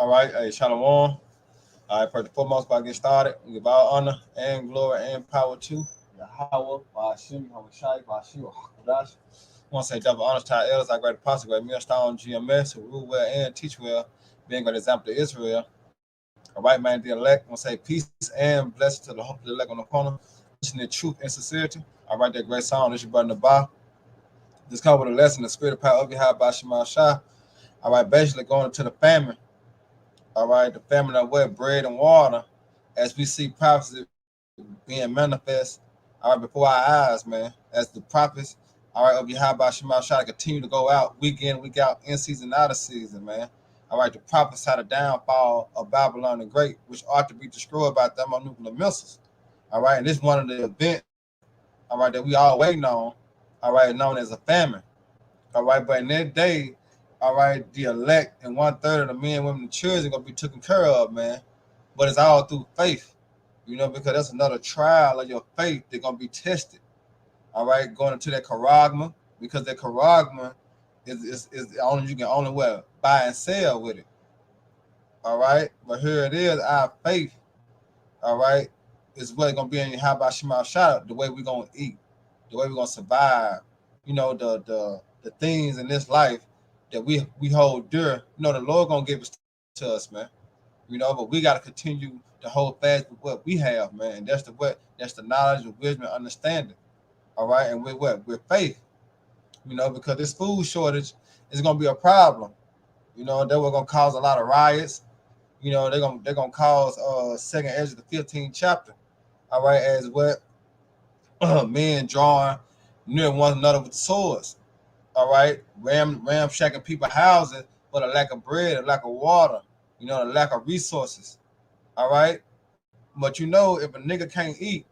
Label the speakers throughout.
Speaker 1: All right, hey, Shalom. All right, first and foremost, before I get started, we give all honor and glory and power to Yahweh, Ba'ashim, Yahweh Shai, Ba'ashim, Hakudash. I want to say double honors to our elders, our great apostle, great millstone, GMS, who rule well and teach well, being a great example to Israel. All right, man, the elect. I want to say peace and blessings to the hope of the elect on the corner, listening to truth and sincerity. All right, that great song, this your brother Nabah. This comes with a lesson, the spirit of power of Yahweh, Ba'ashim, Shai. All right, basically going into the famine. All right, the famine of what? Bread and water, as we see prophecy being manifest, all right, before our eyes, man, as the prophets, all right, of Yahweh Shema Shai continue to go out week in, week out, in season, out of season, man. All right, to prophesy the downfall of Babylon the Great, which ought to be destroyed by thermonuclear missiles. All right, and this is one of the events, all right, that we all waiting on, all right, known as a famine. All right, but in that day, all right, the elect and 1/3 of the men, women, and children gonna be taken care of, man. But it's all through faith, because that's another trial of your faith. They're gonna be tested. All right, going into that charagma, because that charagma is only you can only buy and sell with it. All right, but here it is, our faith. All right, is what gonna be in how about Shema Shah, the way we're gonna eat, the way we're gonna survive. The things in this life that we hold dear. The Lord gonna give it to us, man. But we gotta continue to hold fast with what we have, man. And that's the knowledge, of wisdom, and understanding. All right, and with what? With faith. Because this food shortage is gonna be a problem. That we're gonna cause a lot of riots. They're gonna cause Second Ezra the 15th chapter. All right, as what men drawing near one another with swords. All right, ramshacking people houses for the lack of bread, the lack of water, the lack of resources. All right, but if a nigga can't eat,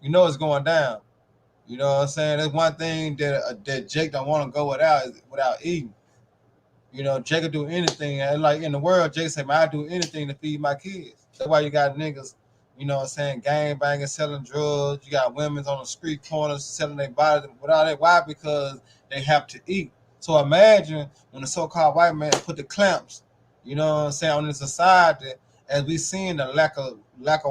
Speaker 1: it's going down. You know what I'm saying? That's one thing that Jake don't want to go without eating. Jake will do anything. And like in the world, Jake say, man, I do anything to feed my kids. That's why you got niggas, gang banging, selling drugs. You got women on the street corners selling their bodies without that. Why? Because they have to eat. So imagine when the so-called white man put the clamps, on the society, as we seeing the lack of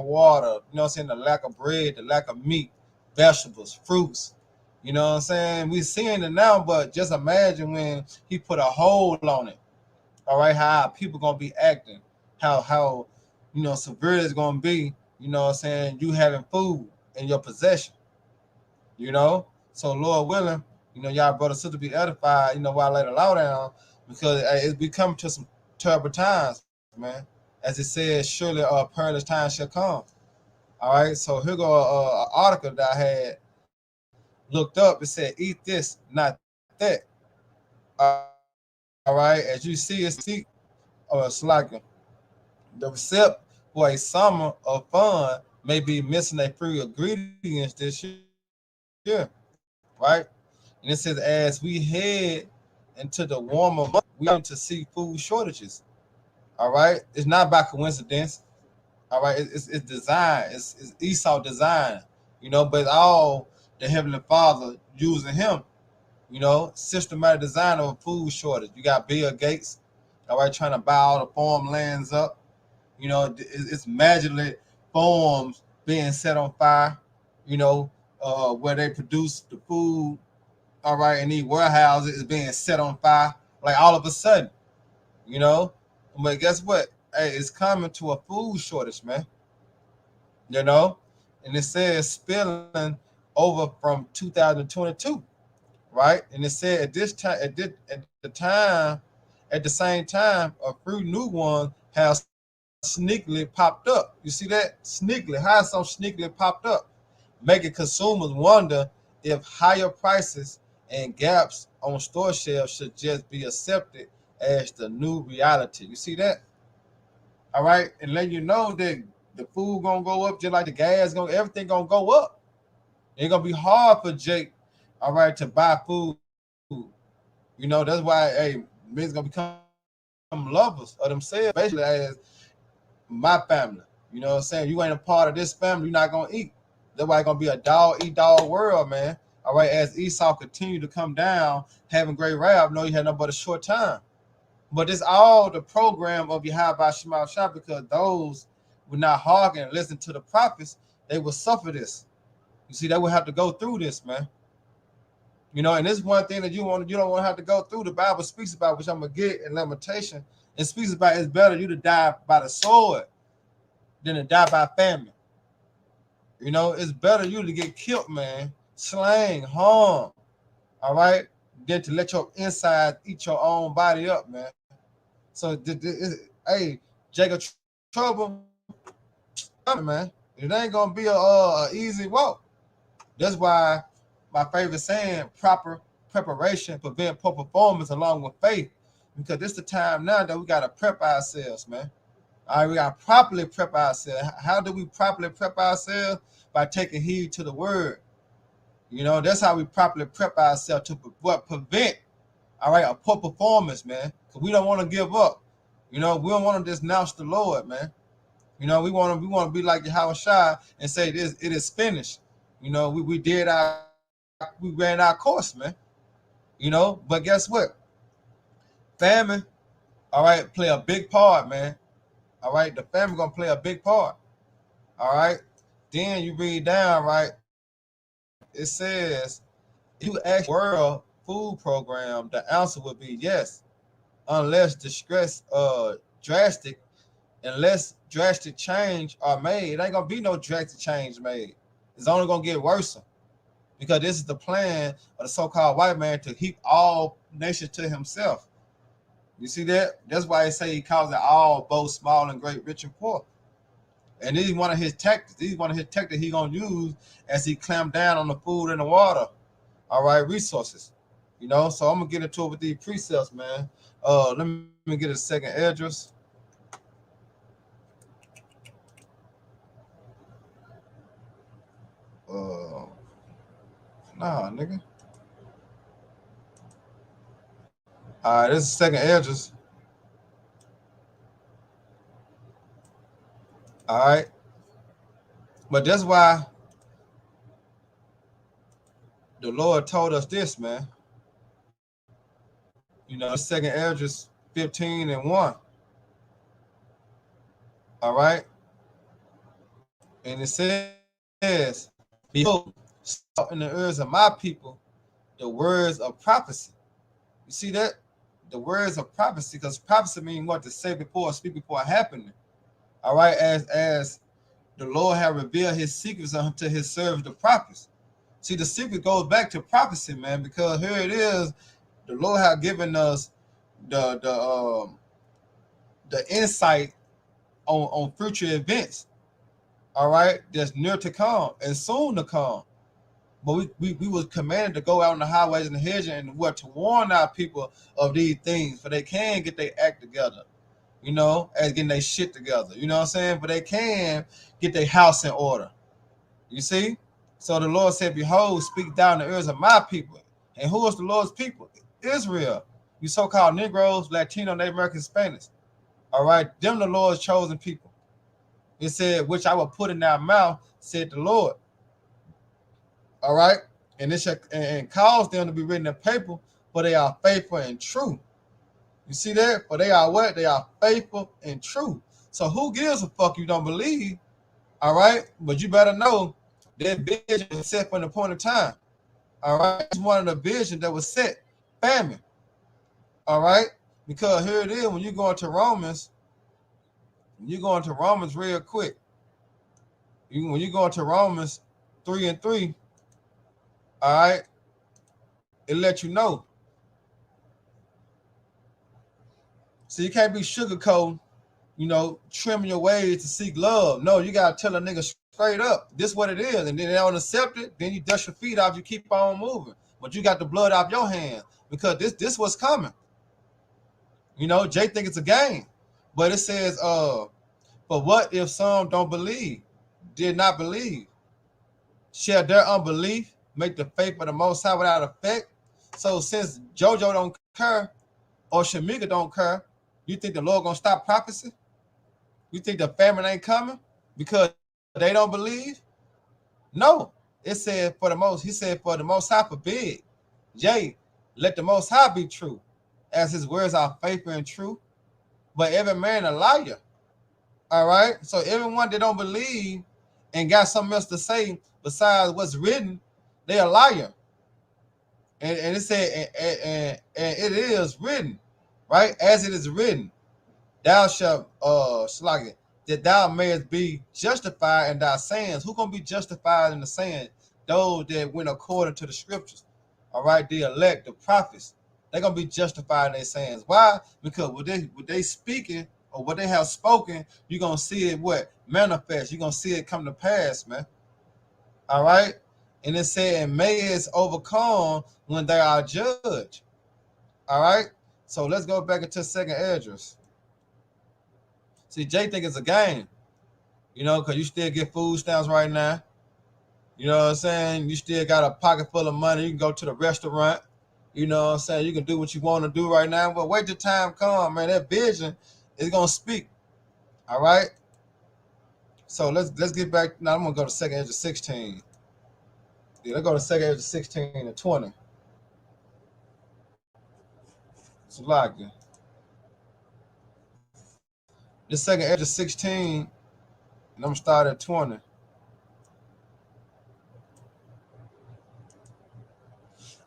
Speaker 1: water, the lack of bread, the lack of meat, vegetables, fruits. We seeing it now, but just imagine when he put a hold on it. All right, how people gonna be acting, how severe it's gonna be. You having food in your possession. So Lord willing, y'all brother sister be edified. While I lay the law down, because it's becoming to some terrible times, man. As it says, surely perilous time shall come. All right, so here go an article that I had looked up. It said, "Eat this, not that." All right, as you see, it's like the receipt for a summer of fun may be missing a few ingredients this year, right? And it says, as we head into the warmer months, we are to see food shortages. All right, it's not by coincidence. All right, it's design. It's Esau design. But it's all the Heavenly Father using him. Systematic design of a food shortage. You got Bill Gates, all right, trying to buy all the farmlands up. It's magically farms being set on fire. Where they produce the food. All right, and these warehouses is being set on fire. Like all of a sudden, you know. But guess what? Hey, it's coming to a food shortage, man. You know, and it says spilling over from 2022, right? And it said at this time, at the same time, a few new ones have sneakily popped up. You see that? Sneakily. How some sneakily popped up? Making consumers wonder if higher prices and gaps on store shelves should just be accepted as the new reality. You see that? All right, and let you know that the food gonna go up just like the gas gonna everything gonna go up. It's gonna be hard for Jake, all right, to buy food. That's why men's gonna become lovers of themselves, basically as my family. You know what I'm saying? You ain't a part of this family, you're not gonna eat. That's why it's gonna be a dog eat dog world, man. All right, as Esau continued to come down, having great wrath, no, he had nothing but a short time. But it's all the program of Yahweh Shema Shah, because those would not hearken and listen to the prophets, they will suffer this. You see, they will have to go through this, man. You know, and this is one thing that you don't want to have to go through. The Bible speaks about, which I'm gonna get in Lamentation. It speaks about it's better you to die by the sword than to die by famine. You know, it's better you to get killed, man, slain, harmed, all right, than to let your inside eat your own body up, man. So, hey, Jacob trouble, man. It ain't gonna be a easy walk. That's why my favorite saying, proper preparation prevent poor performance along with faith. Because this is the time now that we gotta prep ourselves, man. All right, we gotta properly prep ourselves. How do we properly prep ourselves? By taking heed to the word. You know, that's how we properly prep ourselves to prevent, all right, a poor performance, man. Because we don't want to give up. You know, we don't want to denounce the Lord, man. You know, we want to be like Yahweh Shai and say it is finished. You know, we ran our course, man. You know, but guess what? Famine, all right, play a big part, man. All right, the famine gonna play a big part. All right. Then you read down, right? It says, if you ask world food program, the answer would be yes, unless drastic change are made. It ain't gonna be no drastic change made. It's only gonna get worse, because this is the plan of the so-called white man to heap all nations to himself. You see that? That's why they say he calls it all, both small and great, rich and poor. And this is one of his tactics. This is one of his tactics he's gonna use as he clamp down on the food and the water. All right, resources. You know, so I'm gonna get into it with these precepts, man. Let me get a second address. Nah, nigga. All right, this is second address. All right, but that's why the Lord told us this, man. You know, second address 15 and 1. All right, and it says, "Behold, in the ears of my people, the words of prophecy." You see that? The words of prophecy, because prophecy means what? To say before, speak before happening. All right, as the Lord have revealed his secrets unto his servants, the prophets. See, the secret goes back to prophecy, man, because here it is. The Lord have given us the insight on future events. All right, that's near to come and soon to come. But we was commanded to go out on the highways and the hedges and what, to warn our people of these things, for they can get their act together, you know, as getting their shit together. You know what I'm saying? But they can get their house in order. You see? So the Lord said, "Behold, speak down the ears of my people." And who is the Lord's people? Israel. You so-called Negroes, Latino, Native American, Spanish. All right, them the Lord's chosen people. It said, "Which I will put in their mouth," said the Lord. All right, and it shall and cause them to be written in paper, for they are faithful and true. You see that? For they are what? They are faithful and true. So who gives a fuck you don't believe? All right, but you better know that vision was set from the point of time. All right, it's one of the visions that was set. Famine. All right, because here it is. When you go into Romans, real quick. When you go into Romans 3:3, all right, it let you know. So you can't be sugarcoating, you know, trimming your ways to seek love. No, you gotta tell a nigga straight up, this what it is. And then they don't accept it, then you dust your feet off, you keep on moving. But you got the blood off your hands, because this what's coming. You know, Jay think it's a game. But it says, but what if some don't believe, did not believe? Shall their unbelief make the faith of the Most High without effect? So since JoJo don't care, or Shamika don't care, you think the Lord gonna stop prophecy? You think the famine ain't coming because they don't believe? No. It said for the most, he said for the Most High forbid. Yea, let the Most High be true, as his words are faithful and true, but every man a liar. All right. So everyone that don't believe and got something else to say besides what's written, they a liar. And it said, and it is written, right? As it is written, thou shalt that thou mayest be justified in thy sayings. Who gonna be justified in the saying? Those that went according to the scriptures. All right, the elect, the prophets, they're gonna be justified in their sayings. Why? Because what they speaking or what they have spoken, you're gonna see it what manifest. You're gonna see it come to pass, man. All right. And it said, and may is overcome when they are judged. All right. So let's go back into second address. See, Jay think it's a game, because you still get food stamps right now. You know what I'm saying? You still got a pocket full of money. You can go to the restaurant. You know what I'm saying? You can do what you want to do right now. But wait till time come, man. That vision is going to speak. All right? So let's get back. Now I'm going to go to second address 16. Yeah, let's go to second address 16 and 20. It's like it. This second address 16, and I'm going to start at 20.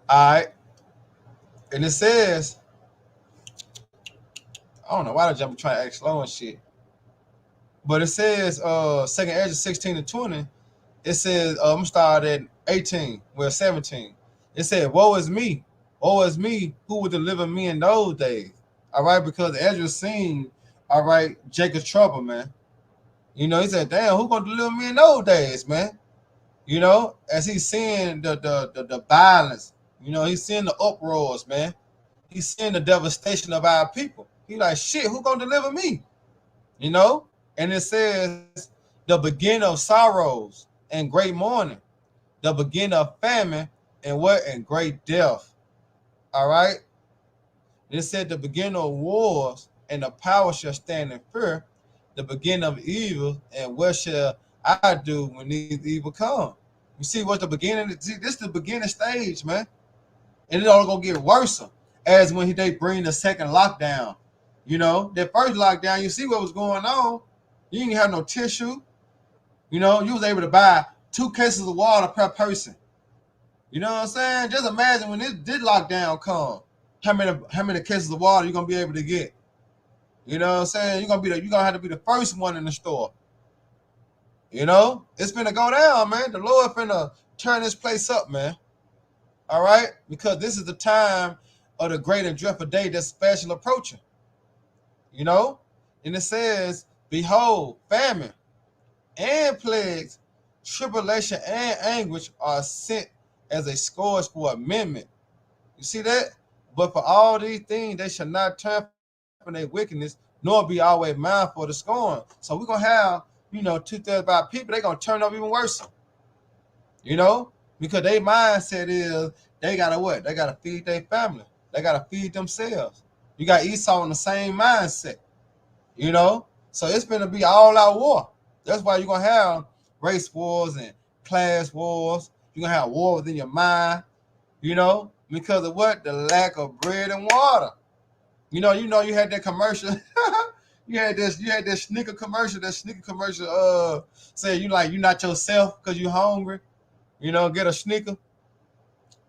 Speaker 1: All right. And it says, I don't know why the jump trying to act slow and shit. But it says, second address 16 and 20. It says, I'm start at 18, 17. It said, woe is me, who would deliver me in those days? All right, because Ezra seen, all right, Jacob's trouble, man. He said, damn, who gonna deliver me in those days, man? As he's seeing the violence, he's seeing the uproars, man. He's seeing the devastation of our people. He like, shit, who gonna deliver me? And it says, the beginning of sorrows and great mourning, the beginning of famine and great death. All right. It said the beginning of wars and the power shall stand in fear, the beginning of evil, and what shall I do when these evil come? You see what the beginning? See, this is the beginning stage, man, and it's all gonna get worse as when they bring the second lockdown. That first lockdown, you see what was going on. You didn't have no tissue. You was able to buy 2 cases of water per person. You know what I'm saying? Just imagine when this lockdown come, how many cases of water you're gonna be able to get. You know what I'm saying? You're gonna have to be the first one in the store. It's finna go down, man. The Lord finna turn this place up, man. All right? Because this is the time of the great and dreadful day that's fast approaching. And it says, behold, famine and plagues, tribulation and anguish are sent as a scourge for amendment. You see that? But for all these things, they shall not turn from their wickedness, nor be always mindful of the scorn. So we're going to have, 2/3 of our people, they're going to turn up even worse. Because their mindset is they got to what? They got to feed their family. They got to feed themselves. You got Esau in the same mindset. So it's going to be all out war. That's why you're going to have race wars and class wars. You're going to have war within your mind, because of what? The lack of bread and water. You had that commercial. you had that sneaker commercial. That sneaker commercial said you're not yourself because you're hungry. Get a sneaker.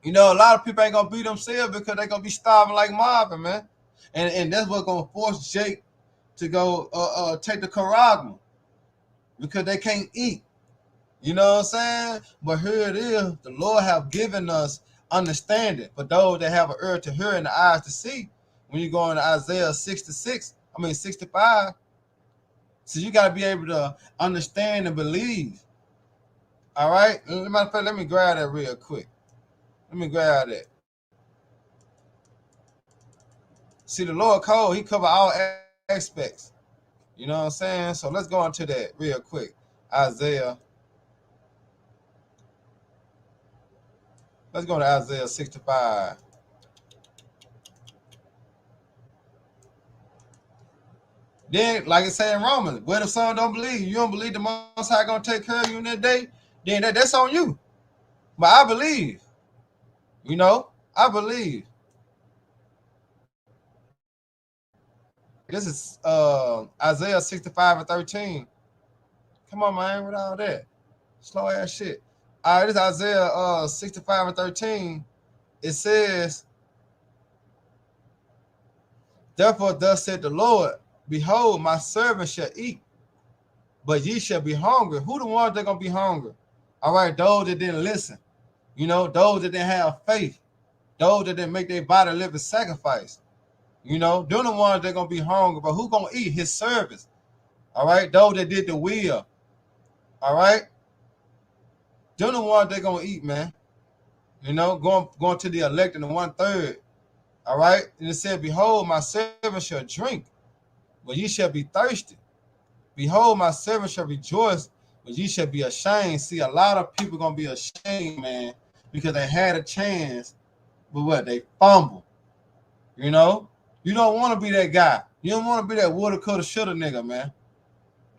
Speaker 1: A lot of people ain't going to be themselves because they're going to be starving like Marvin, man. And that's what's going to force Jake to go take the Caragma because they can't eat. You know what I'm saying? But here it is. The Lord have given us understanding for those that have an ear to hear and the eyes to see. When you go into Isaiah 65. So you got to be able to understand and believe. All right? Matter of fact, let me grab that real quick. Let me grab that. See, the Lord code, he cover all aspects. You know what I'm saying? So let's go into that real quick. Isaiah. Let's go to Isaiah 65. Then, like it say in Romans, where the Son don't believe, you don't believe the Most High gonna take care of you in that day, then that's on you. But I believe. I believe. This is Isaiah 65:13. Come on, man, with all that. Slow ass shit. All right, this is Isaiah 65:13. It says, therefore, thus said the Lord, behold, my servant shall eat, but ye shall be hungry. Who the ones that gonna be hungry? All right, those that didn't listen, those that didn't have faith, those that didn't make their body live a sacrifice. They're the ones that gonna be hungry, but who gonna eat? His servants. All right, those that did the will. All right, they're the ones that gonna eat, man. Going to the elect in the 1/3. All right, and it said, behold, my servant shall drink, but ye shall be thirsty. Behold, my servant shall rejoice, but ye shall be ashamed. See, a lot of people gonna be ashamed, man, because they had a chance, but what? They fumble. You don't want to be that guy. You don't want to be that woulda, coulda, shoulda nigga, man.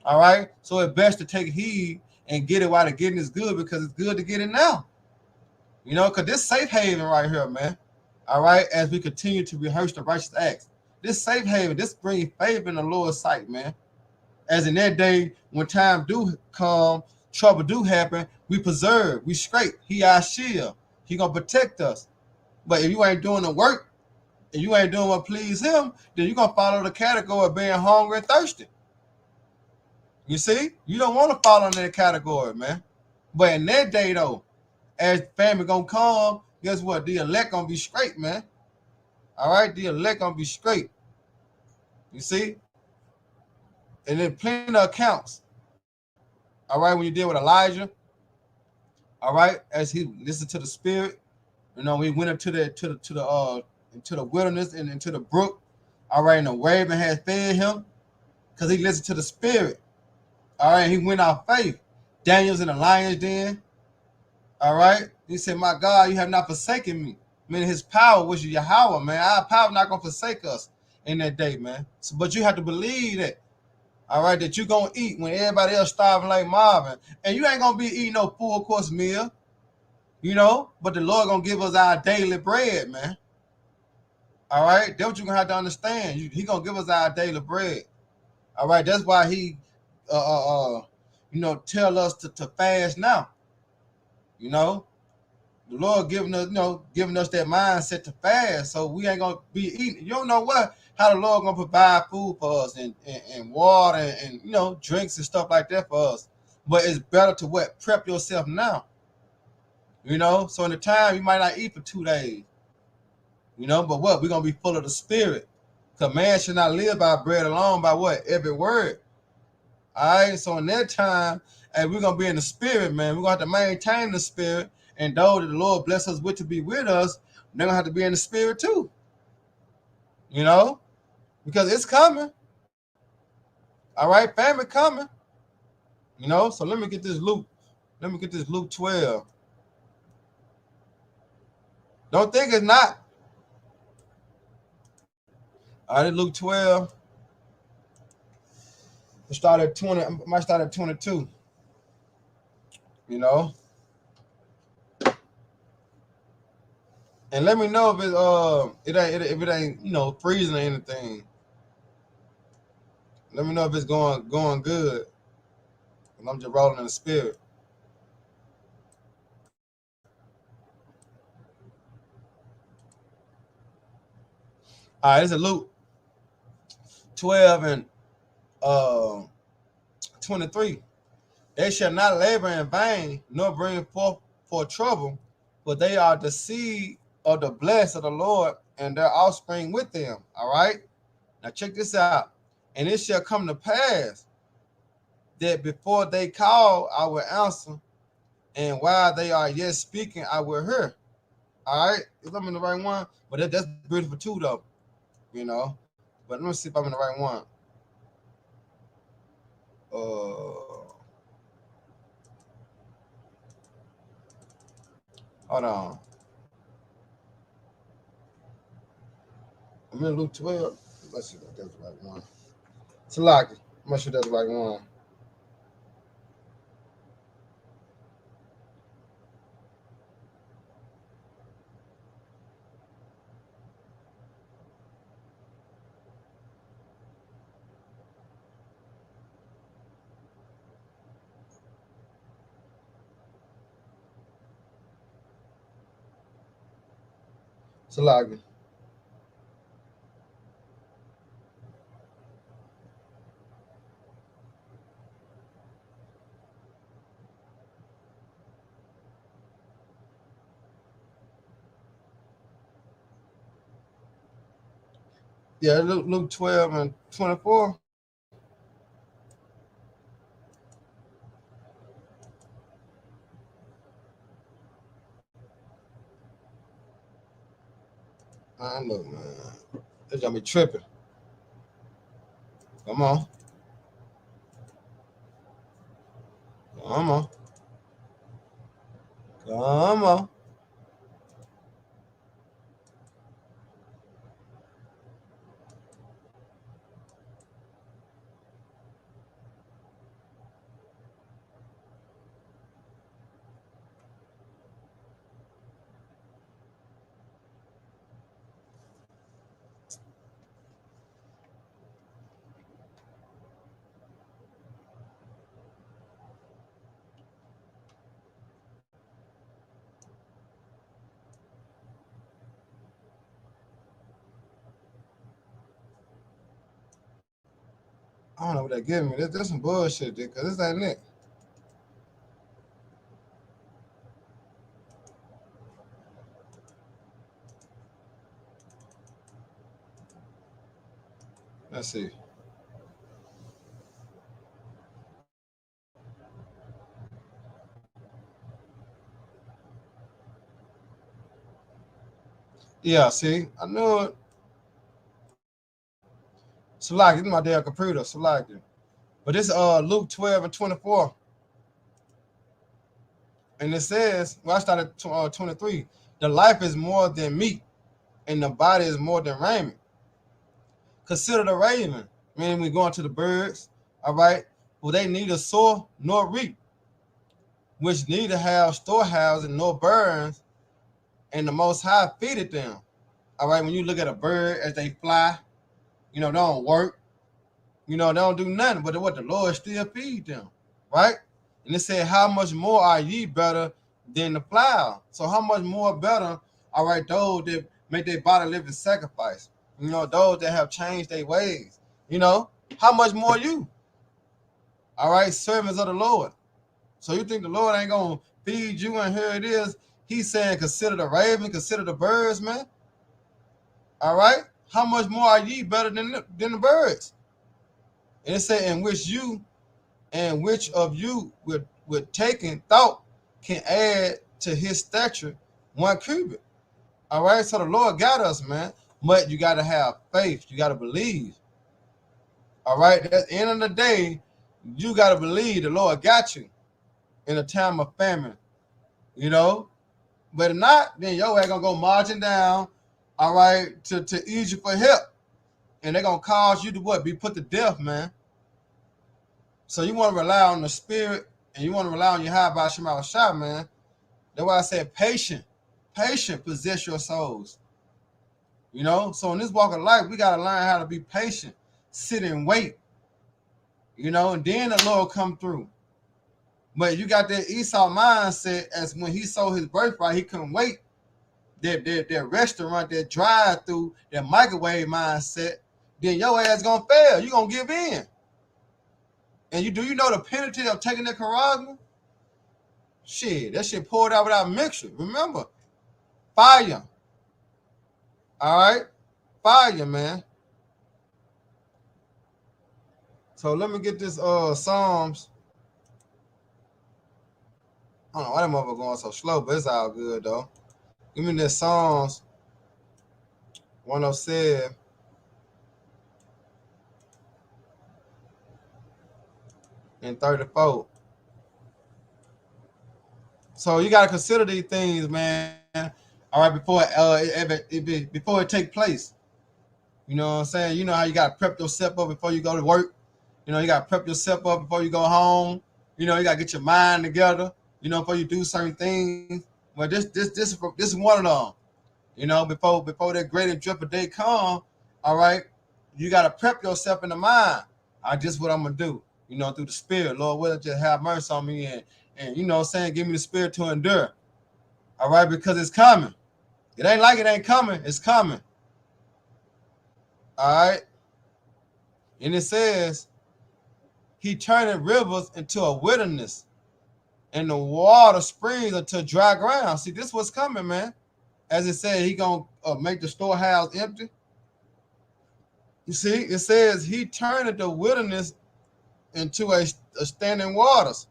Speaker 1: All right, so it's best to take heed and get it while the getting is good, because it's good to get it now. Because this safe haven right here, man. All right, as we continue to rehearse the righteous acts, this safe haven, this brings favor in the Lord's sight, man. As in that day, when time do come, trouble do happen, we preserve, we scrape. He our shield. He gonna protect us. But if you ain't doing the work, and you ain't doing what please him, then you're gonna follow the category of being hungry and thirsty. You see? You don't want to follow in that category, man. But in that day, though, as family gonna come, guess what? The elect gonna be straight, man. All right, the elect gonna be straight. You see? And then plenty of accounts. All right, when you deal with Elijah, all right, as he listened to the Spirit, he went into the wilderness and into the brook. All right, and the raven had fed him because he listened to the Spirit. All right, he went out faith. Daniel's in the lion's den. All right, he said, "My God, you have not forsaken me." Meaning his power, which is Yahweh, man. Our power not gonna forsake us in that day, man. So, but you have to believe that. All right, that you're gonna eat when everybody else starving like Marvin, and you ain't gonna be eating no full course meal, But the Lord gonna give us our daily bread, man. All right, that's what you're gonna have to understand. He gonna give us our daily bread. All right, that's why he, tell us to fast now. The Lord giving us that mindset to fast, so we ain't gonna be eating. You don't know how the Lord gonna provide food for us and water and drinks and stuff like that for us. But it's better to prep yourself now. So in the time you might not eat for 2 days. But we're gonna be full of the Spirit. Because man should not live by bread alone, by what? Every word. All right. So in that time, we're gonna be in the Spirit, man. We're gonna have to maintain the Spirit. And those that the Lord bless us with to be with us, they're gonna have to be in the Spirit too. Because it's coming. All right, family coming. So let me get this Luke. Let me get this Luke 12. Don't think it's not. All right, Luke 12. It started at 20. I might start at 22. And let me know if it ain't freezing or anything. Let me know if it's going good. And I'm just rolling in the Spirit. All right, this is Luke 12 and 23. They shall not labor in vain, nor bring forth for trouble, for they are the seed of the blessed of the Lord, and their offspring with them. All right. Now check this out. And it shall come to pass that before they call, I will answer, and while they are yet speaking, I will hear. All right. If I'm in the right one, but that's beautiful too, though. But let me see if I'm in the right one. Hold on. I'm in Luke 12. Let's see if that's the right one. Salaki. I'm not sure that's the right one. Salagi. Yeah, Luke 12 and 24. I look, man. It's gonna be tripping. Come on. Come on. Come on. I don't know what they giving me. This some bullshit, dude, because this ain't it. Let's see. Yeah, see, I knew it. Salaki, this is my damn computer. Salaki. But this Luke 12 and 24. And it says, well, I started 23. The life is more than meat, and the body is more than raiment. Consider the raven. Meaning we going to the birds, all right? Well, they neither sow nor reap, which neither have storehouses nor barns, and the Most High feedeth them. All right, when you look at a bird as they fly, they don't work, they don't do nothing, but what the Lord still feed them, right? And it said, how much more are ye better than the flower? So how much more better, all right, those that make their body living sacrifice, those that have changed their ways, how much more you, all right, servants of the Lord. So you think the Lord ain't going to feed you, and here it is. He's saying, consider the raven, consider the birds, man. All right? How much more are ye better than the birds? And it said, in which of you with taking thought can add to his stature 1 cubit. All right? So the Lord got us, man. But you got to have faith. You got to believe. All right? At the end of the day, you got to believe the Lord got you in a time of famine. But if not, then your ass gonna go marching down, all right, to Egypt for help. And they're gonna cause you to what? Be put to death, man. So you want to rely on the spirit, and you want to rely on your high by Shema Shah, man. That's why I said patient possess your souls. So in this walk of life, we gotta learn how to be patient, sit and wait, and then the Lord come through. But you got that Esau mindset, as when he sold his birthright, he couldn't wait. That restaurant, that drive-through, that microwave mindset, then your ass gonna fail. You gonna give in. And you know the penalty of taking that charisma? Shit, that shit poured out without mixture. Remember, fire. All right, fire, man. So let me get this Psalms. I don't know why that motherfucker going so slow, but it's all good though. Give me this Psalms 107 and 34. So you gotta consider these things, man. All right, before it take place. You know what I'm saying? You know how you gotta prep yourself up before you go to work. You gotta prep yourself up before you go home. You gotta get your mind together. Before you do certain things. Well, this is one of them. Before that great and dreadful day come, all right, you gotta prep yourself in the mind. This what I'm gonna do. Through the spirit, Lord, will just have mercy on me and give me the spirit to endure. All right, because it's coming. It ain't like it ain't coming. It's coming. All right. And it says, he turned rivers into a wilderness and the water springs into dry ground. See, this was coming, man. As it said, he going to make the storehouse empty. You see, it says he turned the wilderness into a standing waters.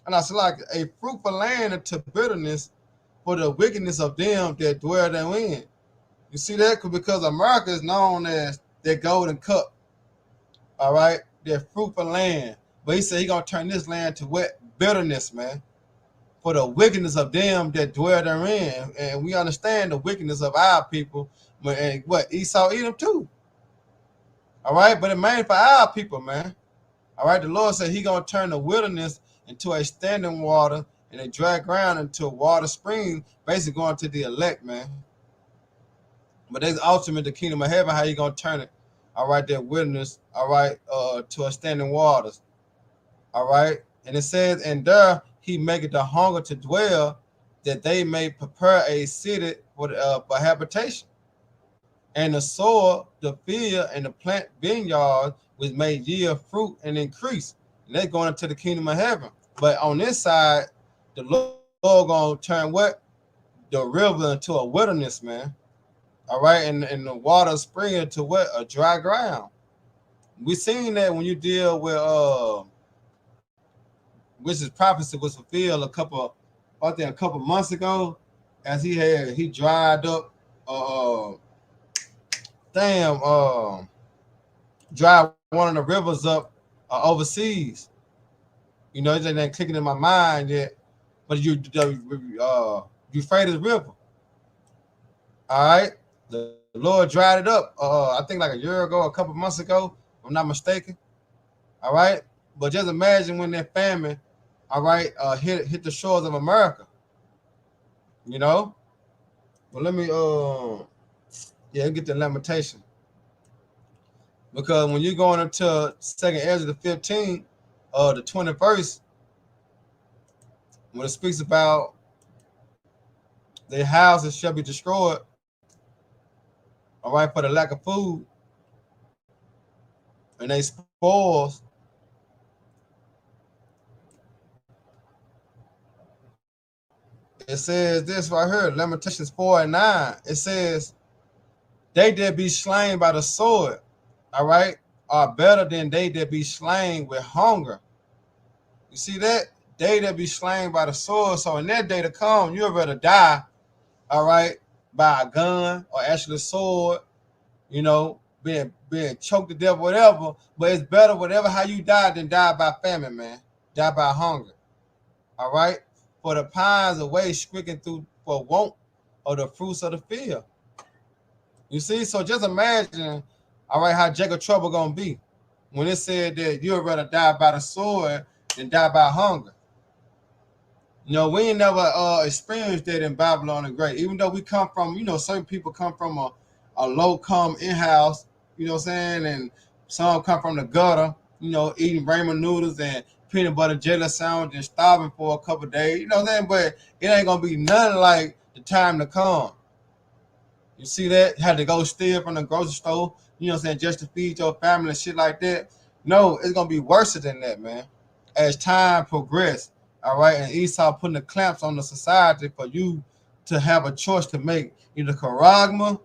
Speaker 1: And I said, like a fruitful land into bitterness for the wickedness of them that dwell therein. You see that? Because America is known as their golden cup. All right? Their fruitful land. But he said he going to turn this land to wet bitterness, man. For the wickedness of them that dwell therein. And we understand the wickedness of our people. And what? Esau, Edom too. All right? But it meant for our people, man. All right? The Lord said he going to turn the wilderness into a standing water and a dry ground into a water spring, basically going to the elect, man. But that's ultimate the kingdom of heaven, how you going to turn it, all right, that wilderness, all right, to a standing waters, all right? And it says, and there he maketh the hunger to dwell, that they may prepare a city for habitation. And the soil, the field, and the plant vineyard was made yield fruit and increase. And they're going into the kingdom of heaven. But on this side, the Lord going to turn what? The river into a wilderness, man. All right, and the water spring into what? A dry ground. We seen that when you deal with which is prophecy was fulfilled a couple months ago, as he dried up dried one of the rivers up overseas. You know, it ain't clicking in my mind yet, but Euphrates River. All right, the Lord dried it up. I think like a year ago, a couple months ago, if I'm not mistaken. All right, but just imagine when that famine, all right, hit the shores of America. You know, well let me get the lamentation, because when you're going into 2nd Ezra 15, the 20th verse, when it speaks about their houses shall be destroyed, all right, for the lack of food, and they spoils. It says this right here, Lamentations 4:9. It says, they that be slain by the sword, all right, are better than they that be slain with hunger. You see that? They that be slain by the sword. So in that day to come, you'll rather die, all right, by a gun or actually a sword, you know, being choked to death, whatever. But it's better, whatever how you die, than die by famine, man. Die by hunger. All right? For the pines away stricken through for want of the fruits of the field. You see? So just imagine, all right, how Jacob trouble gonna be when it said that you'd rather die by the sword than die by hunger. You know, we ain't never experienced that in Babylon the Great. Even though we come from, you know, certain people come from a low-come in-house, you know what I'm saying? And some come from the gutter, you know, eating ramen noodles and peanut butter jelly sandwich and starving for a couple of days, you know what I'm saying? But it ain't going to be nothing like the time to come. You see that? Had to go steal from the grocery store, you know what I'm saying, just to feed your family and shit like that. No, it's going to be worse than that, man. As time progresses. All right, and Esau putting the clamps on the society for you to have a choice to make, either charagma,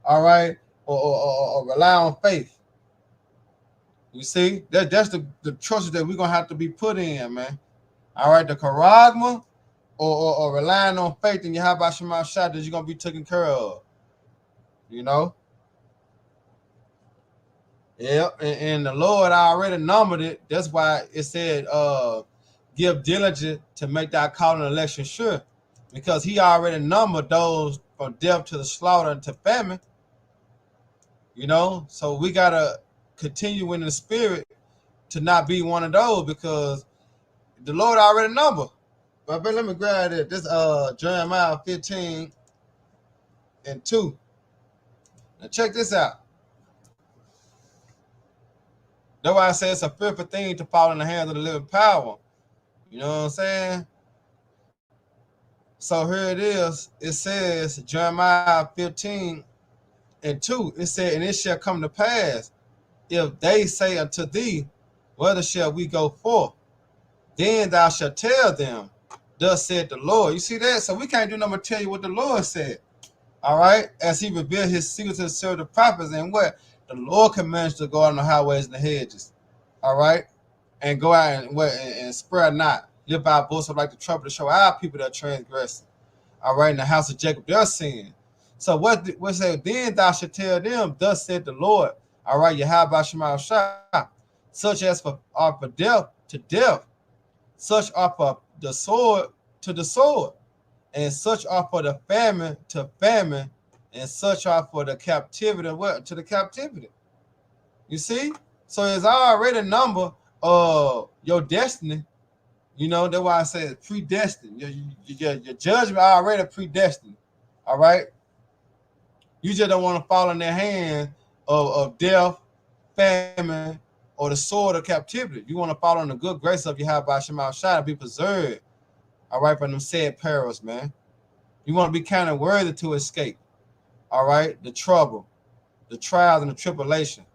Speaker 1: all right, or rely on faith. You see, that's the choices that we're gonna have to be put in, man. All right, the charagma or relying on faith in Yahweh Shema Shah that you're gonna be taken care of. You know? Yeah, and the Lord already numbered it. That's why it said give diligence to make that calling and election sure, because he already numbered those from death to the slaughter and to famine. You know, so we gotta continue in the spirit to not be one of those, because the Lord already numbered. But let me grab it. This Jeremiah 15:2. Now check this out. That's why I say it's a fearful thing to fall in the hands of the living power. You know what I'm saying? So here it is. It says Jeremiah 15:2. It said, and it shall come to pass, if they say unto thee, whither shall we go forth? Then thou shalt tell them, thus said the Lord. You see that? So we can't do nothing but tell you what the Lord said. All right? As he revealed his secrets to serve the prophets, and what? The Lord commands to go out on the highways and the hedges. All right? And go out and spare not. Live by boast of like the trouble to show our people that transgress. All right? In the house of Jacob, their sin. So what said? Then thou shalt tell them, thus said the Lord. All right? Yahweh Shema Shah. Such as are for death to death. Such are for the sword to the sword, and such are for the famine to famine, and such are for the captivity to the captivity. You see? So it's already a number of your destiny. You know, that's why I say it's predestined. Your judgment already predestined. All right? You just don't want to fall in their hands of death, famine, or the sword of captivity. You want to follow in the good grace of Yahweh Shema Shai and be preserved, all right, from them sad perils, man. You want to be kind of worthy to escape, all right, the trouble, the trials, and the tribulation.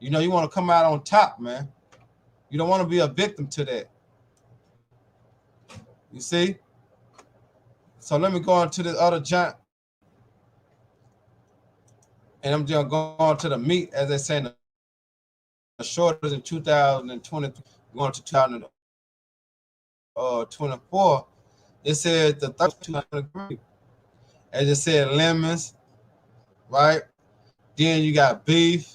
Speaker 1: You know, you want to come out on top, man. You don't want to be a victim to that. You see? So let me go on to this other giant. And I'm just going to the meat, as they say, the shortest in 2020, going to 2024. It said the 2023. As it said, lemons, right? Then you got beef,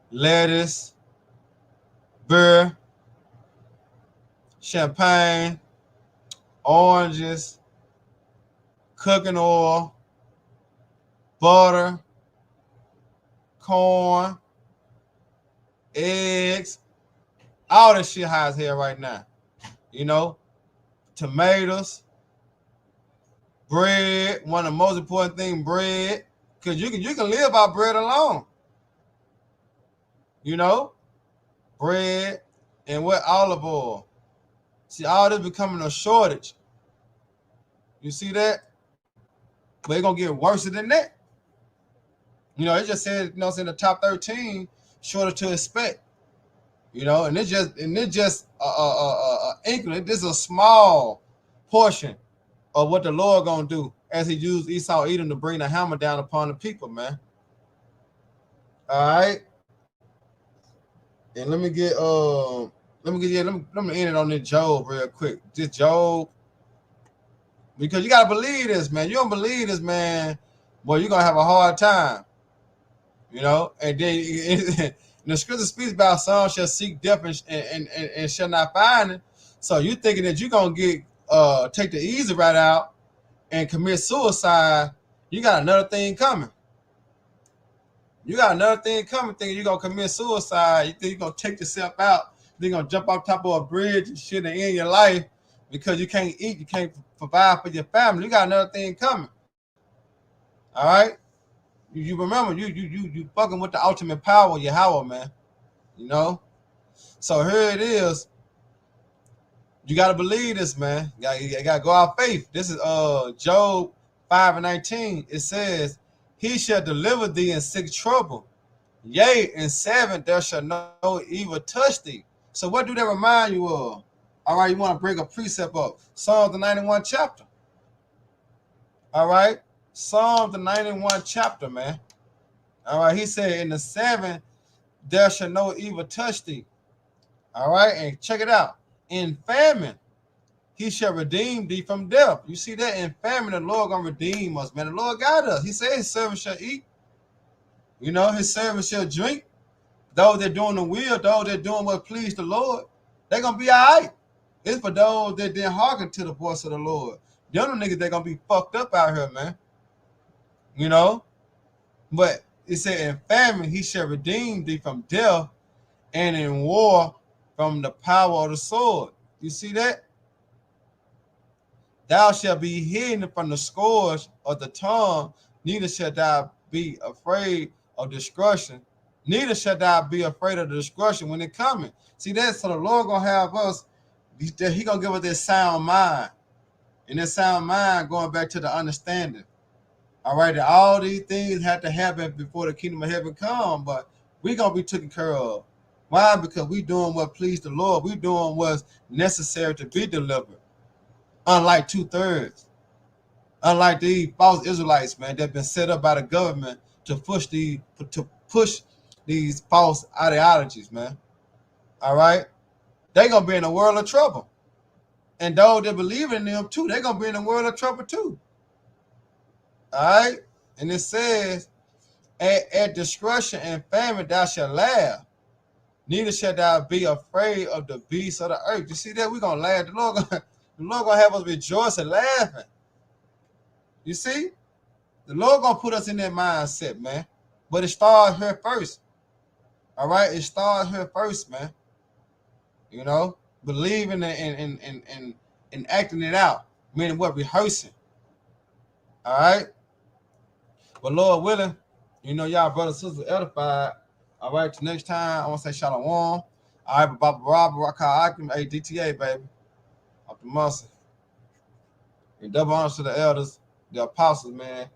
Speaker 1: lettuce, beer, champagne, oranges, cooking oil, butter, corn, eggs, all this shit high as hell right now. You know, tomatoes, bread. One of the most important things, bread, because you can live by bread alone. You know, bread and what? Olive oil. See, all this becoming a shortage. You see that? But it's gonna get worse than that. You know, it just said, you know, it's in the top 13 shortage to expect. You know, and it's just inkling. This is a small portion of what the Lord gonna do as he used Esau Edom to bring the hammer down upon the people, man. All right. And let me end it on this Job real quick. This Job, because you gotta believe this, man. You don't believe this, man, boy, you're gonna have a hard time. You know, and then the scripture speaks about some shall seek death and shall not find it. So you thinking that you're gonna get take the easy route out and commit suicide, you got another thing coming. You got another thing coming, thinking you're gonna commit suicide. You think you're gonna take yourself out, then you're gonna jump off top of a bridge and shit and end your life because you can't eat, you can't provide for your family. You got another thing coming. All right? You remember you fucking with the ultimate power, Yahweh, man. You know? So here it is. You gotta believe this, man. You gotta go out faith. This is Job 5:19. It says, he shall deliver thee in 6 trouble. Yea, in 7 there shall no evil touch thee. So what do that remind you of? All right, you want to bring a precept up. Psalm the 91 chapter. All right. Psalm the 91 chapter, man. All right, he said, in the 7 there shall no evil touch thee. All right, and check it out. In famine he shall redeem thee from death. You see that? In famine the Lord gonna redeem us, man. The Lord got us. He said his servant shall eat. You know, his servant shall drink. Those that doing the will, those that doing what please the Lord, they're gonna be all right. It's for those that didn't hearken to the voice of the Lord. The other niggas, they're gonna be fucked up out here, man. You know? But it said, in famine he shall redeem thee from death, and in war from the power of the sword. You see that? Thou shalt be hidden from the scourge of the tongue, neither shalt thou be afraid of destruction. Neither shalt thou be afraid of the destruction when it cometh. See that? So the Lord gonna have us, he gonna give us this sound mind. And this sound mind going back to the understanding. All right, that all these things have to happen before the kingdom of heaven come, but we gonna be taken care of. Why? Because we doing what pleased the Lord. We doing what's necessary to be delivered. Unlike 2/3, unlike these false Israelites, man, that been set up by the government to push these false ideologies, man. All right, they gonna be in a world of trouble, and those that believe in them too, they gonna be in a world of trouble too. All right, and it says, at discretion and famine thou shalt laugh, neither shalt thou be afraid of the beasts of the earth. You see that? We're gonna laugh. The Lord gonna have us rejoice and laughing. You see? The Lord gonna put us in that mindset, man. But it starts here first. All right, it starts here first, man. You know, believing and acting it out, meaning what? Rehearsing. All right. But Lord willing, you know, y'all brothers and sisters edified. All right, till next time, I want to say shalom. All right, Baba Rob, Rakah Akim, DTA, baby. Up the muscle. And double honors to the elders, the apostles, man.